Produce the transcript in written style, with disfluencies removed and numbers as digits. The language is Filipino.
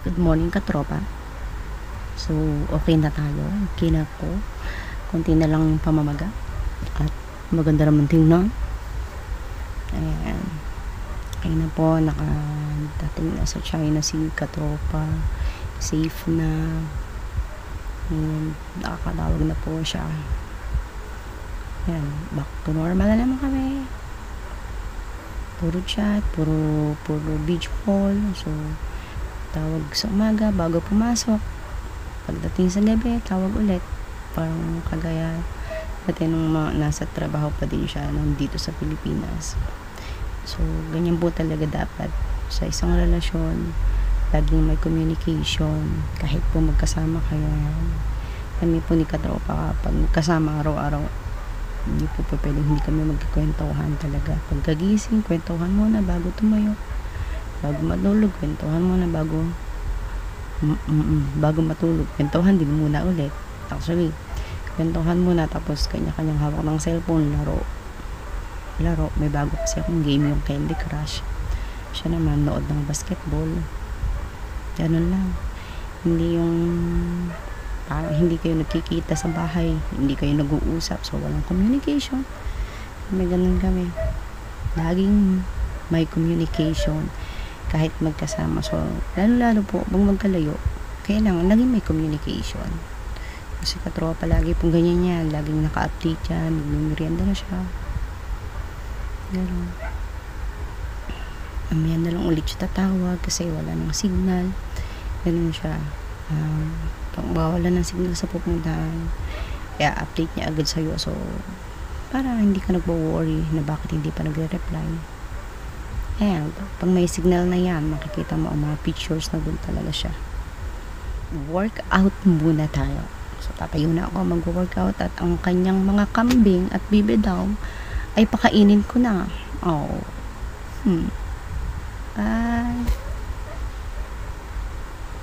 Good morning katropa. So, okay na tayo. Okay na po. Kunti na lang yung pamamaga. At maganda naman tingnan. Ayan. Okay na po. Nakadating na sa China si katropa. Safe na. And nakakatawag na po siya. Ayan. Back to normal na naman kami. Puro chat. Puro video call. So, tawag sa umaga bago pumasok, pagdating sa gabi tawag ulit, parang kagaya dati nung nasa trabaho pa din siya nandito sa Pilipinas. So ganyan po talaga dapat sa isang relasyon, laging may communication kahit po magkasama kayo. Kami po ni katropa kapag magkasama araw-araw, hindi po pwedeng hindi kami magkikwentuhan talaga. Pagkagising, kwentuhan muna bago tumayo, bago matulog, kwentuhan muna bago matulog, kwentuhan din muna ulit. Actually, kwentuhan muna tapos kanya-kanyang hawak ng cellphone, laro. May bago kasi akong game, yung Candy Crush. Siya naman nood ng basketball. Ganun lang. Hindi yung parang hindi kayo nagkikita sa bahay, hindi kayo nag-uusap, so walang communication. May ganun kami, laging may communication kahit magkasama. So lalo po pag magkalayo, kailangan laging may communication. Kasi katropa lagi pong ganyan yan, laging naka-update yan, nagmimerienda na siya, gano'n. Mamaya na lang ulit siya tatawag kasi wala ng signal, gano'n siya. Pag wala ng signal sa pupuntahan, kaya update niya agad sa'yo, so para hindi ka nagwo-worry na bakit hindi pa nagre-reply. Ayan, pag may signal na yan, makikita mo ang mga pictures na doon talaga siya. Workout muna tayo. So tatayo na ako mag-workout at ang kanyang mga kambing at bibi daw ay pakainin ko na. Bye.